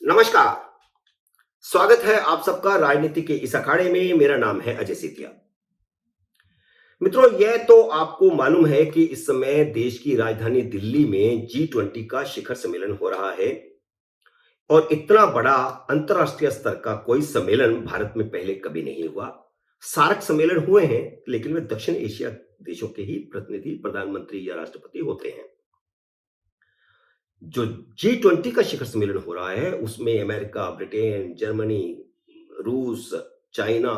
नमस्कार। स्वागत है आप सबका राजनीति के इस अखाड़े में। मेरा नाम है अजय सेतिया। मित्रों, यह तो आपको मालूम है कि इस समय देश की राजधानी दिल्ली में G20 का शिखर सम्मेलन हो रहा है और इतना बड़ा अंतर्राष्ट्रीय स्तर का कोई सम्मेलन भारत में पहले कभी नहीं हुआ। सार्क सम्मेलन हुए हैं, लेकिन वे दक्षिण एशिया देशों के ही प्रतिनिधि, प्रधानमंत्री या राष्ट्रपति होते हैं। जो G20 का शिखर सम्मेलन हो रहा है उसमें अमेरिका, ब्रिटेन, जर्मनी, रूस, चाइना,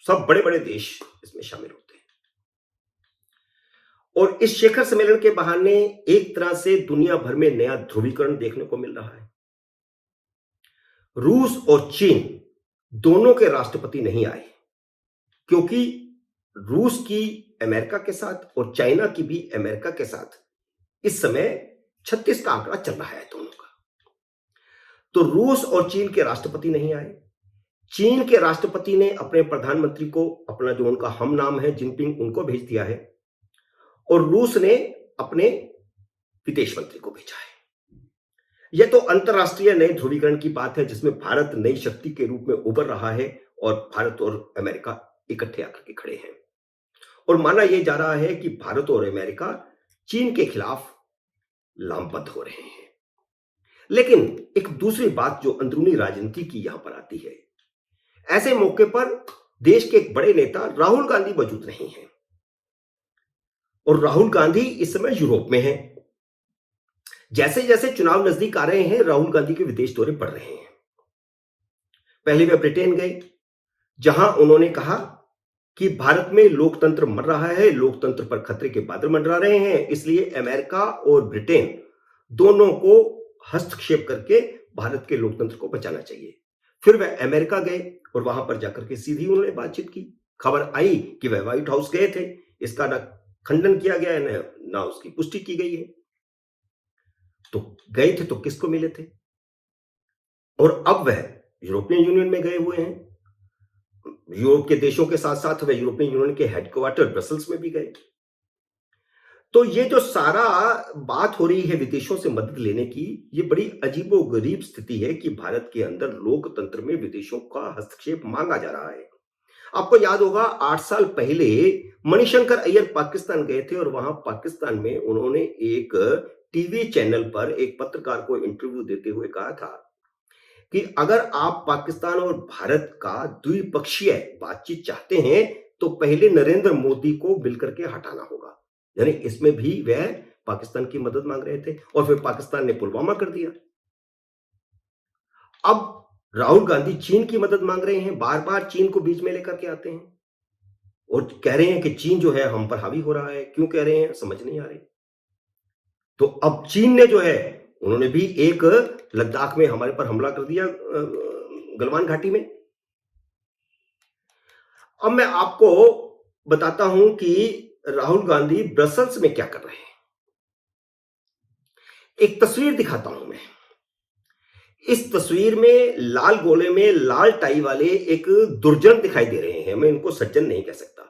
सब बड़े बड़े देश इसमें शामिल होते हैं। और इस शिखर सम्मेलन के बहाने एक तरह से दुनिया भर में नया ध्रुवीकरण देखने को मिल रहा है। रूस और चीन दोनों के राष्ट्रपति नहीं आए, क्योंकि रूस की अमेरिका के साथ और चाइना की भी अमेरिका के साथ इस समय 36 का आंकड़ा चल रहा है दोनों का। तो रूस और चीन के राष्ट्रपति नहीं आए। चीन के राष्ट्रपति ने अपने प्रधानमंत्री को, अपना जो उनका हम नाम है जिनपिंग, उनको भेज दिया है और रूस ने अपने विदेश मंत्री को भेजा है। यह तो अंतरराष्ट्रीय नए ध्रुवीकरण की बात है, जिसमें भारत नई शक्ति के रूप में उभर रहा है और भारत और अमेरिका इकट्ठे आकर के खड़े हैं। और माना यह जा रहा है कि भारत और अमेरिका चीन के खिलाफ लामबंद हो रहे हैं। लेकिन एक दूसरी बात जो अंदरूनी राजनीति की यहां पर आती है, ऐसे मौके पर देश के एक बड़े नेता राहुल गांधी मौजूद नहीं हैं और राहुल गांधी इस समय यूरोप में हैं। जैसे जैसे चुनाव नजदीक आ रहे हैं, राहुल गांधी के विदेश दौरे बढ़ रहे हैं। पहले वे ब्रिटेन गए, जहां उन्होंने कहा कि भारत में लोकतंत्र मर रहा है, लोकतंत्र पर खतरे के बादल मंडरा रहे हैं, इसलिए अमेरिका और ब्रिटेन दोनों को हस्तक्षेप करके भारत के लोकतंत्र को बचाना चाहिए। फिर वह अमेरिका गए और वहां पर जाकर के सीधी उन्होंने बातचीत की। खबर आई कि वह व्हाइट हाउस गए थे, इसका ना खंडन किया गया है ना उसकी पुष्टि की गई है। तो गए थे तो किसको मिले थे? और अब वह यूरोपियन यूनियन में गए हुए हैं। यूरोप के देशों के साथ साथ वह यूरोपियन यूनियन के हेडक्वार्टर ब्रसल्स में भी गए। तो ये जो सारा बात हो रही है विदेशों से मदद लेने की, ये बड़ी अजीबोगरीब स्थिति है कि भारत के अंदर लोकतंत्र में विदेशों का हस्तक्षेप मांगा जा रहा है। आपको याद होगा 8 साल पहले मणिशंकर अय्यर पाकिस्तान गए थे और वहां पाकिस्तान में उन्होंने एक टीवी चैनल पर एक पत्रकार को इंटरव्यू देते हुए कहा था कि अगर आप पाकिस्तान और भारत का द्विपक्षीय बातचीत चाहते हैं तो पहले नरेंद्र मोदी को मिलकर के हटाना होगा। यानी इसमें भी वह पाकिस्तान की मदद मांग रहे थे और फिर पाकिस्तान ने पुलवामा कर दिया। अब राहुल गांधी चीन की मदद मांग रहे हैं, बार बार चीन को बीच में लेकर के आते हैं और कह रहे हैं कि चीन जो है हम पर हावी हो रहा है। क्यों कह रहे हैं समझ नहीं आ रही। तो अब चीन ने जो है, उन्होंने भी एक लद्दाख में हमारे पर हमला कर दिया, गलवान घाटी में। अब मैं आपको बताता हूं कि राहुल गांधी ब्रसल्स में क्या कर रहे हैं। एक तस्वीर दिखाता हूं मैं। इस तस्वीर में लाल गोले में लाल टाई वाले एक दुर्जन दिखाई दे रहे हैं। मैं इनको सज्जन नहीं कह सकता।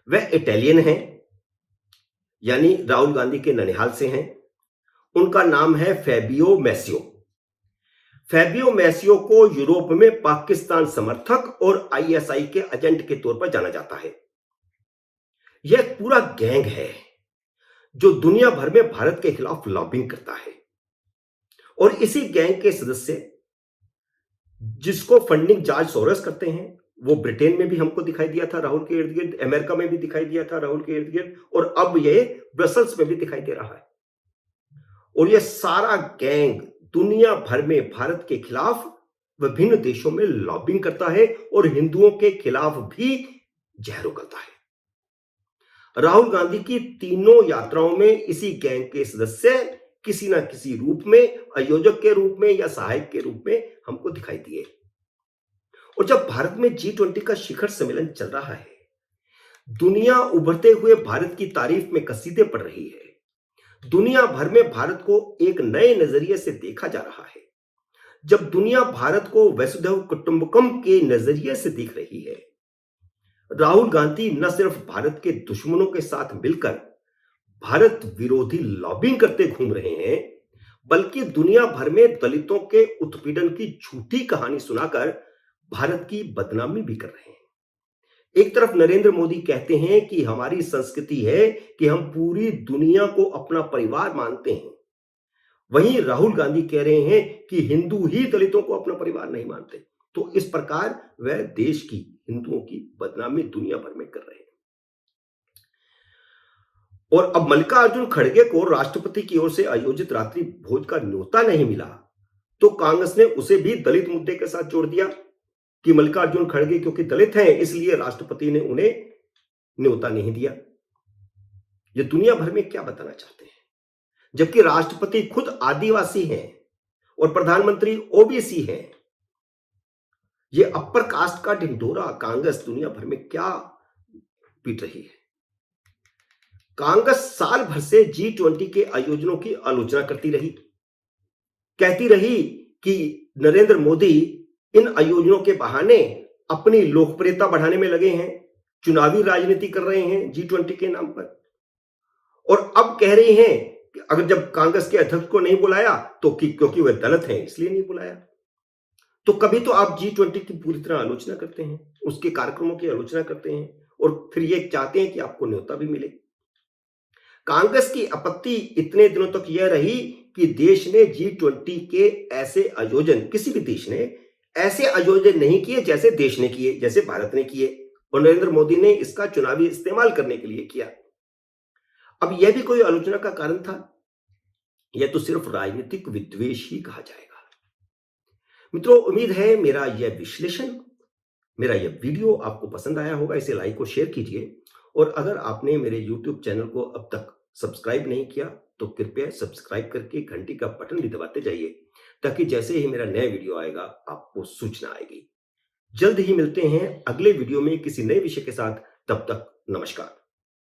वह इटालियन हैं, यानी राहुल गांधी के ननिहाल से हैं। उनका नाम है फैबियो मैसियो। फैबियो मैसियो को यूरोप में पाकिस्तान समर्थक और आईएसआई के एजेंट के तौर पर जाना जाता है। यह एक पूरा गैंग है जो दुनिया भर में भारत के खिलाफ लॉबिंग करता है और इसी गैंग के सदस्य जिसको फंडिंग जॉर्ज सोरोस करते हैं, वो ब्रिटेन में भी हमको दिखाई दिया था राहुल के इर्द गिर्द, अमेरिका में भी दिखाई दिया था राहुल के इर्द गिर्द, और अब ये ब्रसल्स में भी दिखाई दे रहा है। और यह सारा गैंग दुनिया भर में भारत के खिलाफ विभिन्न देशों में लॉबिंग करता है और हिंदुओं के खिलाफ भी जहर उगलता है। राहुल गांधी की तीनों यात्राओं में इसी गैंग के सदस्य किसी ना किसी रूप में, आयोजक के रूप में या सहायक के रूप में हमको दिखाई दिए। और जब भारत में G20 का शिखर सम्मेलन चल रहा है, दुनिया उभरते हुए भारत की तारीफ में कसीदे पढ़ रही है, दुनिया भर में भारत को एक नए नजरिए से देखा जा रहा है, जब दुनिया भारत को वसुधैव कुटुंबकम के नजरिए से देख रही है, राहुल गांधी न सिर्फ भारत के दुश्मनों के साथ मिलकर भारत विरोधी लॉबिंग करते घूम रहे हैं, बल्कि दुनिया भर में दलितों के उत्पीड़न की झूठी कहानी सुनाकर भारत की बदनामी भी कर रहे हैं। एक तरफ नरेंद्र मोदी कहते हैं कि हमारी संस्कृति है कि हम पूरी दुनिया को अपना परिवार मानते हैं। वहीं राहुल गांधी कह रहे हैं कि हिंदू ही दलितों को अपना परिवार नहीं मानते। तो इस प्रकार वह देश की, हिंदुओं की बदनामी दुनिया भर में कर रहे हैं। और अब मल्लिकार्जुन खड़गे को राष्ट्रपति की ओर से आयोजित रात्रि भोज का न्योता नहीं मिला, तो कांग्रेस ने उसे भी दलित मुद्दे के साथ जोड़ दिया कि मल्लिकार्जुन खड़गे क्योंकि दलित हैं इसलिए राष्ट्रपति ने उन्हें न्योता नहीं दिया। ये दुनिया भर में क्या बताना चाहते हैं, जबकि राष्ट्रपति खुद आदिवासी हैं और प्रधानमंत्री ओबीसी हैं। ये अपर कास्ट का ढिंढोरा कांग्रेस दुनिया भर में क्या पीट रही है। कांग्रेस साल भर से G20 के आयोजनों की आलोचना करती रही, कहती रही कि नरेंद्र मोदी इन आयोजनों के बहाने अपनी लोकप्रियता बढ़ाने में लगे हैं, चुनावी राजनीति कर रहे हैं G20 के नाम पर। और अब कह रहे हैं कि अगर जब कांग्रेस के अध्यक्ष को नहीं बुलाया तो क्योंकि वह दलित हैं इसलिए नहीं बुलाया। तो कभी तो आप G20 की पूरी तरह आलोचना करते हैं, उसके कार्यक्रमों की आलोचना करते हैं और फिर ये चाहते हैं कि आपको न्योता भी मिले। कांग्रेस की आपत्ति इतने दिनों तक यह रही कि देश ने G20 के ऐसे आयोजन, किसी भी देश ने ऐसे आयोजन नहीं किए जैसे देश ने किए, जैसे भारत ने किए, और नरेंद्र मोदी ने इसका चुनावी इस्तेमाल करने के लिए किया। अब यह भी कोई आलोचना का कारण था? यह तो सिर्फ राजनीतिक विद्वेष ही कहा जाएगा। मित्रों, उम्मीद है मेरा यह विश्लेषण, मेरा यह वीडियो आपको पसंद आया होगा। इसे लाइक और शेयर कीजिए, और अगर आपने मेरे YouTube चैनल को अब तक सब्सक्राइब नहीं किया तो कृपया सब्सक्राइब करके घंटी का बटन भी दबाते जाइए, ताकि जैसे ही मेरा नया वीडियो आएगा आपको सूचना आएगी। जल्द ही मिलते हैं अगले वीडियो में किसी नए विषय के साथ। तब तक नमस्कार।